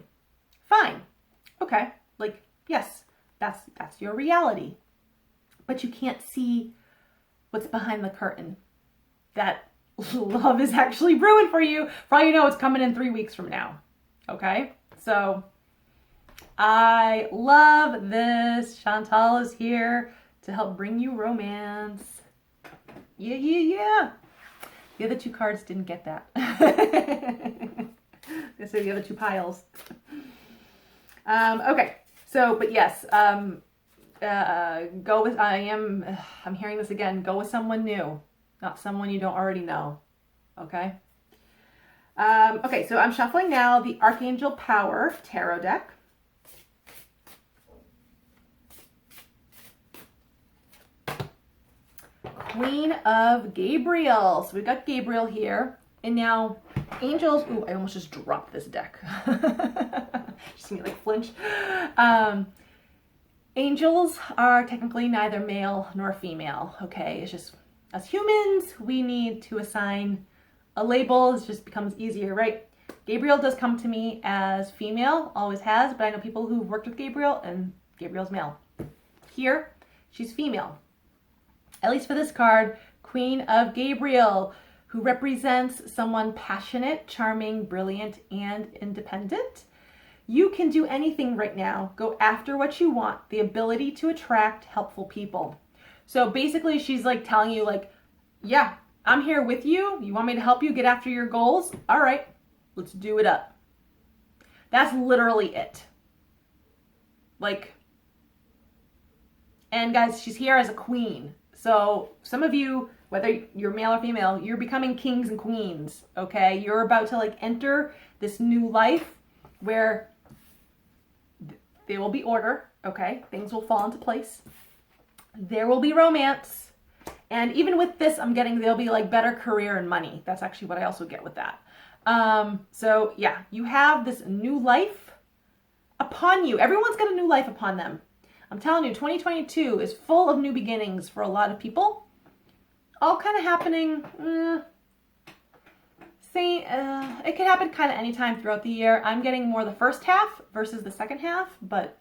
Fine, okay? Like, yes, that's your reality, but you can't see what's behind the curtain. That love is actually brewing for you. For all you know, it's coming in 3 weeks from now, okay? So I love this. Chantal is here to help bring you romance. Yeah. The other two cards didn't get that. They say the other two piles. Okay. So, but yes, go with, I'm hearing this again. Go with someone new, not someone you don't already know. Okay. Okay, so I'm shuffling now the Archangel Power Tarot deck. Queen of Gabriel. So we've got Gabriel here. And now angels, ooh, I almost just dropped this deck. Just me like flinch. Angels are technically neither male nor female, okay? It's just, as humans, we need to assign a label. It just becomes easier, right? Gabriel does come to me as female, always has, but I know people who've worked with Gabriel and Gabriel's male. Here, she's female. At least for this card, Queen of Gabriel, who represents someone passionate, charming, brilliant, and independent. You can do anything right now. Go after what you want. The ability to attract helpful people. So basically, she's like telling you like, yeah, I'm here with you. You want me to help you get after your goals? All right, let's do it up. That's literally it. Like, and guys, she's here as a queen. So some of you, whether you're male or female, you're becoming kings and queens, okay? You're about to like enter this new life where there will be order, okay? Things will fall into place. There will be romance. And even with this, I'm getting there'll be like better career and money. That's actually what I also get with that. So yeah, you have this new life upon you. Everyone's got a new life upon them. I'm telling you, 2022 is full of new beginnings for a lot of people. All kind of happening, it can happen kind of anytime throughout the year. I'm getting more the first half versus the second half, but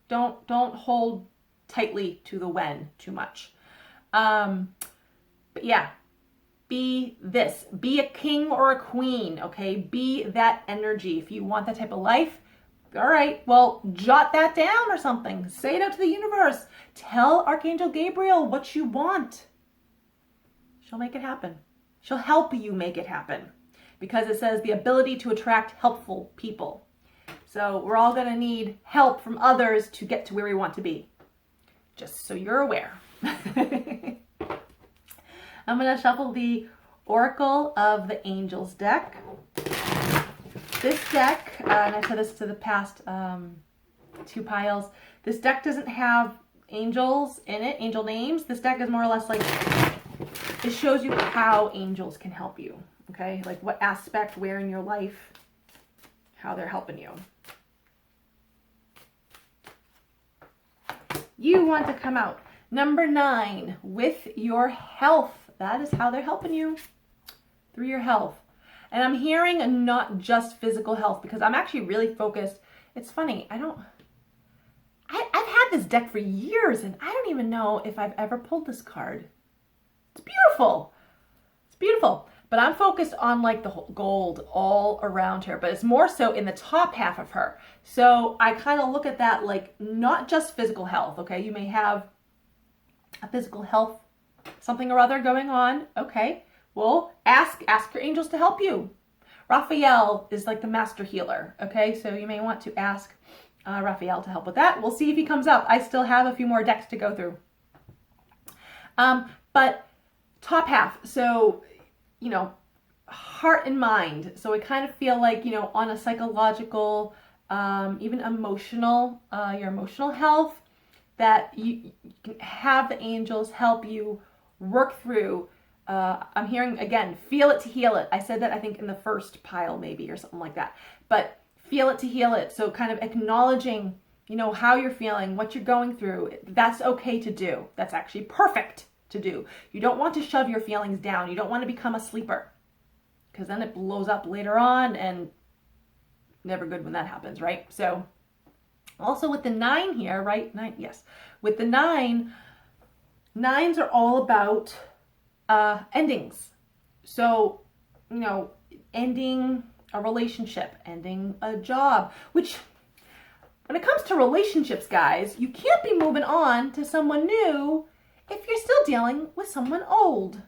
Don't hold tightly to the when too much. But yeah, be this. Be a king or a queen, okay? Be that energy. If you want that type of life, all right, well, jot that down or something. Say it out to the universe. Tell Archangel Gabriel what you want. She'll make it happen. She'll help you make it happen, because it says the ability to attract helpful people. So we're all going to need help from others to get to where we want to be. Just so you're aware. I'm going to shuffle the Oracle of the Angels deck. This deck, and I've said this to the past two piles, this deck doesn't have angels in it, angel names. This deck is more or less like, it shows you how angels can help you, okay? Like what aspect, where in your life, how they're helping you. You want to come out. Number 9, with your health. That is how they're helping you, through your health. And I'm hearing not just physical health, because I'm actually really focused. It's funny, I've had this deck for years and I don't even know if I've ever pulled this card. It's beautiful. It's beautiful. But I'm focused on like the whole gold all around her, but it's more so in the top half of her. So I kind of look at that like not just physical health, okay? You may have a physical health, something or other going on, okay? Well, ask your angels to help you. Raphael is like the master healer, okay? So you may want to ask Raphael to help with that. We'll see if he comes up. I still have a few more decks to go through. But top half, so, you know, heart and mind. So I kind of feel like, you know, on a psychological, even emotional, your emotional health, that you can have the angels help you work through. I'm hearing, again, feel it to heal it. I said that, I think, in the first pile maybe, or something like that. But feel it to heal it. So kind of acknowledging, you know, how you're feeling, what you're going through. That's okay to do. That's actually perfect to do. You don't want to shove your feelings down. You don't want to become a sleeper, because then it blows up later on, and never good when that happens, right? So also with the 9 here, right? 9, yes. With the 9, 9s are all about endings. So, you know, ending a relationship, ending a job, which when it comes to relationships, guys, you can't be moving on to someone new if you're still dealing with someone old.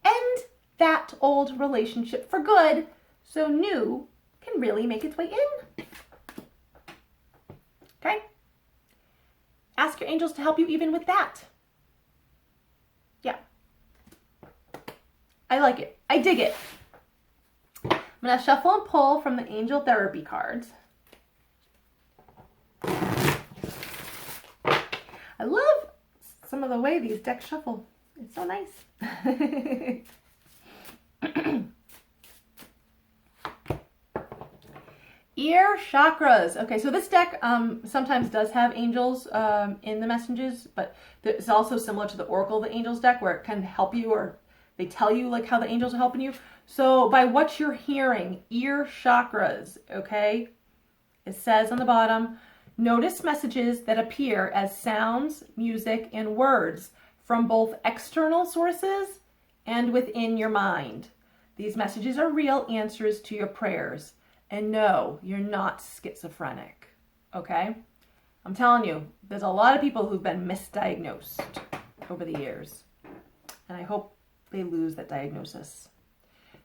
End that old relationship for good so new can really make its way in. Okay? Ask your angels to help you even with that. Yeah. I like it. I dig it. I'm going to shuffle and pull from the Angel Therapy cards. I love some of the way these decks shuffle. It's so nice. Ear chakras. Okay, so this deck sometimes does have angels in the messages, but it's also similar to the Oracle of the Angels deck, where it can help you, or they tell you like how the angels are helping you. So by what you're hearing, ear chakras, okay? It says on the bottom, notice messages that appear as sounds, music, and words from both external sources and within your mind. These messages are real answers to your prayers. And no, you're not schizophrenic, okay? I'm telling you, there's a lot of people who've been misdiagnosed over the years. And I hope they lose that diagnosis.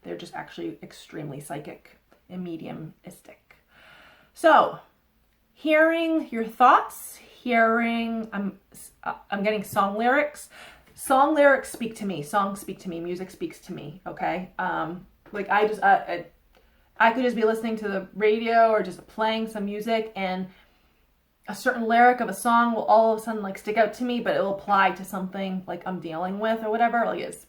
They're just actually extremely psychic and mediumistic. So, hearing your thoughts, hearing, I'm getting song lyrics. Song lyrics speak to me. Songs speak to me. Music speaks to me, okay? Like I could just be listening to the radio or just playing some music, and a certain lyric of a song will all of a sudden like stick out to me, but it will apply to something like I'm dealing with or whatever. Like it's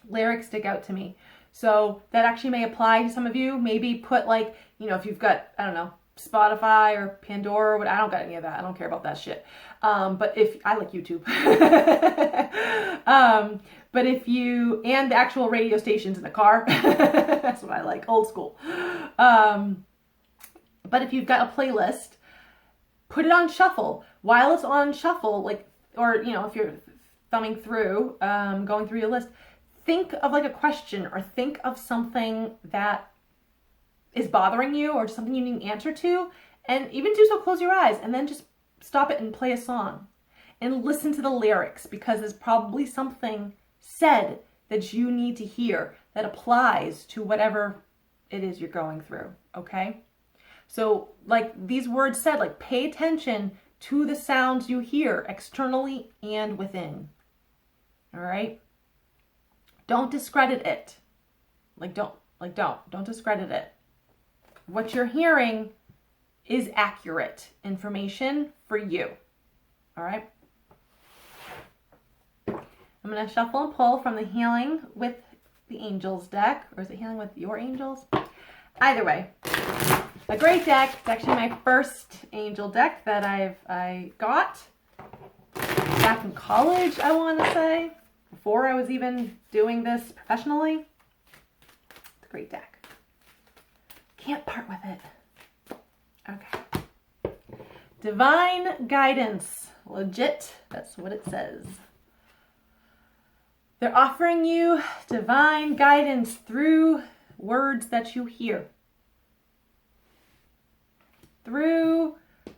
lyrics stick out to me. So that actually may apply to some of you. Maybe put like, you know, if you've got, I don't know, Spotify or Pandora or what, I don't got any of that. I don't care about that shit. But if I like YouTube, but if you, and the actual radio stations in the car, that's what I like, old school. But if you've got a playlist, put it on shuffle. While it's on shuffle, like, or, you know, if you're thumbing through, going through your list, think of like a question or think of something that is bothering you or something you need an answer to. And even do so, close your eyes and then just stop it and play a song and listen to the lyrics, because there's probably something said that you need to hear that applies to whatever it is you're going through, okay? So like these words said, like pay attention to the sounds you hear externally and within, all right? Don't discredit it. Don't discredit it. What you're hearing is accurate information for you, all right? I'm going to shuffle and pull from the Healing with the Angels deck, or is it Healing with Your Angels? Either way, a great deck. It's actually my first angel deck that I got back in college, I want to say, before I was even doing this professionally. It's a great deck. Can't part with it. Okay. Divine guidance. Legit. That's what it says. They're offering you divine guidance through words that you hear. Through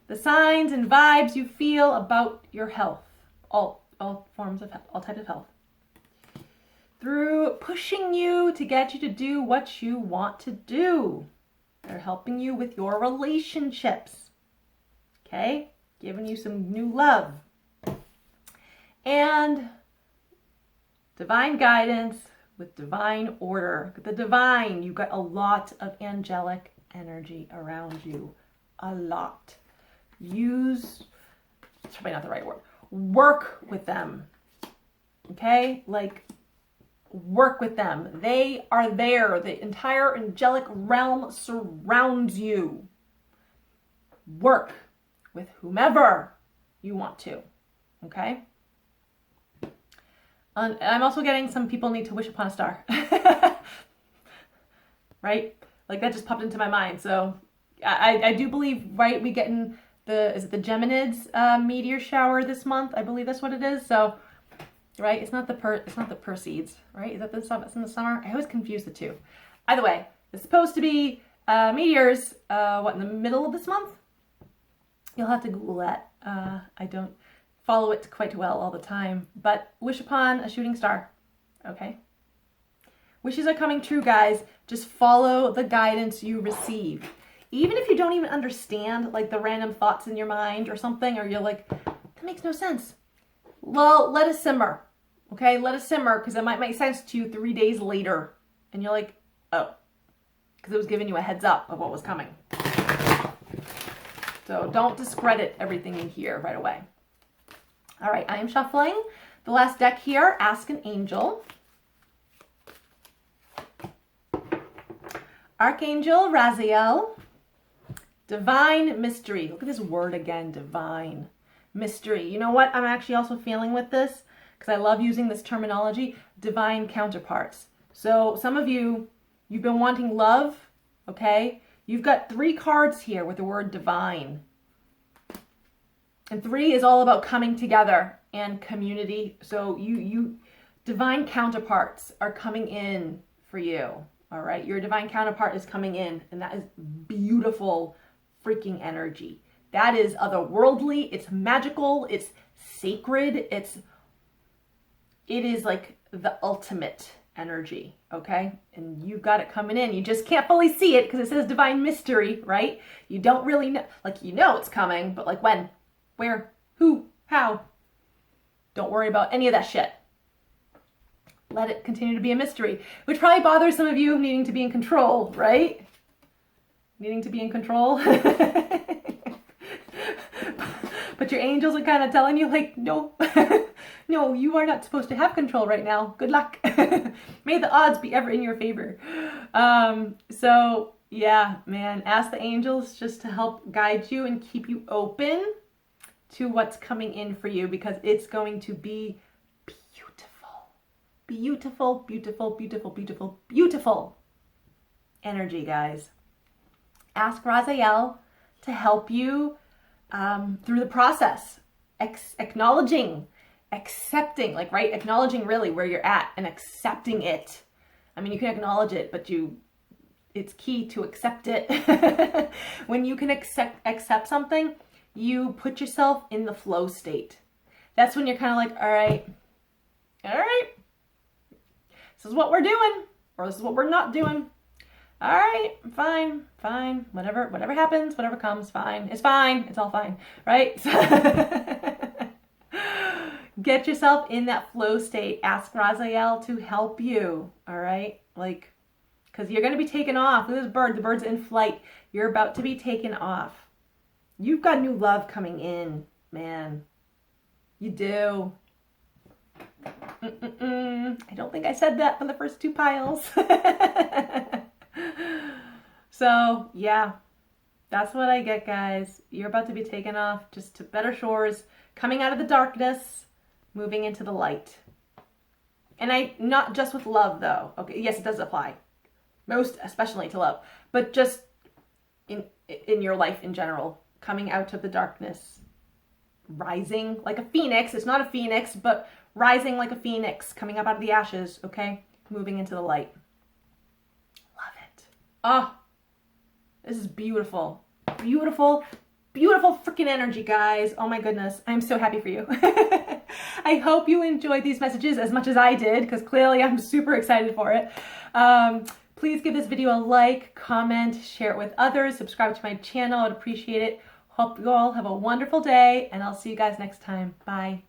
the signs and vibes you feel about your health. All forms of health, all types of health. Through pushing you to get you to do what you want to do. They're helping you with your relationships. Okay? Giving you some new love. And divine guidance with divine order. The divine, you've got a lot of angelic energy around you. A lot. It's probably not the right word. Work with them. Okay? Like, work with them. They are there. The entire angelic realm surrounds you. Work with whomever you want to. Okay? And I'm also getting some people need to wish upon a star. Right? Like that just popped into my mind. So I do believe, right, we get in is it the Geminids meteor shower this month? I believe that's what it is. So, right, it's not the Perseids, right? Is that it's in the summer? I always confuse the two. Either way, it's supposed to be meteors, in the middle of this month? You'll have to Google that. I don't follow it quite well all the time, but wish upon a shooting star, okay? Wishes are coming true, guys. Just follow the guidance you receive. Even if you don't even understand, like, the random thoughts in your mind or something, or you're like, that makes no sense. Well, let it simmer, okay? Let it simmer, because it might make sense to you 3 days later. And you're like, oh, because it was giving you a heads up of what was coming. So don't discredit everything you hear right away. All right, I am shuffling the last deck here, Ask an Angel. Archangel Raziel. Divine mystery. Look at this word again, divine mystery. You know what I'm actually also feeling with this? Because I love using this terminology, divine counterparts. So some of you've been wanting love, okay? You've got 3 cards here with the word divine. And 3 is all about coming together and community. So you divine counterparts are coming in for you. All right. Your divine counterpart is coming in, and that is beautiful freaking energy. That is otherworldly. It's magical. It's sacred. It is like the ultimate energy. Okay. And you've got it coming in. You just can't fully see it because it says divine mystery, right? You don't really know, like, you know it's coming, but like when, where, who, how. Don't worry about any of that shit. Let it continue to be a mystery, which probably bothers some of you needing to be in control, right? Needing to be in control. But your angels are kind of telling you, like, no, no, you are not supposed to have control right now. Good luck. May the odds be ever in your favor. So yeah, man, ask the angels just to help guide you and keep you open to what's coming in for you, because it's going to be beautiful, beautiful, beautiful, beautiful, beautiful energy, guys. Ask Raziel to help you through the process, acknowledging, accepting, like, right? Acknowledging really where you're at and accepting it. I mean, you can acknowledge it, but it's key to accept it. When you can accept something, you put yourself in the flow state. That's when you're kind of like, all right, this is what we're doing, or this is what we're not doing. All right, fine, whatever happens, whatever comes, fine. It's all fine, right? Get yourself in that flow state. Ask Raziel to help you, all right? Like, because you're going to be taken off. Look at this bird. The bird's in flight. You're about to be taken off. You've got new love coming in, man. You do. I don't think I said that from the first two piles. So, yeah, that's what I get, guys. You're about to be taken off just to better shores, coming out of the darkness, moving into the light. And not just with love, though. Okay, yes, it does apply. Most especially to love. But just in your life in general, coming out of the darkness, rising like a phoenix. It's not a phoenix, but rising like a phoenix, coming up out of the ashes, okay? Moving into the light. Love it. Oh, this is beautiful. Beautiful, beautiful freaking energy, guys. Oh my goodness. I'm so happy for you. I hope you enjoyed these messages as much as I did, because clearly I'm super excited for it. Please give this video a like, comment, share it with others, subscribe to my channel. I'd appreciate it. Hope you all have a wonderful day, and I'll see you guys next time. Bye.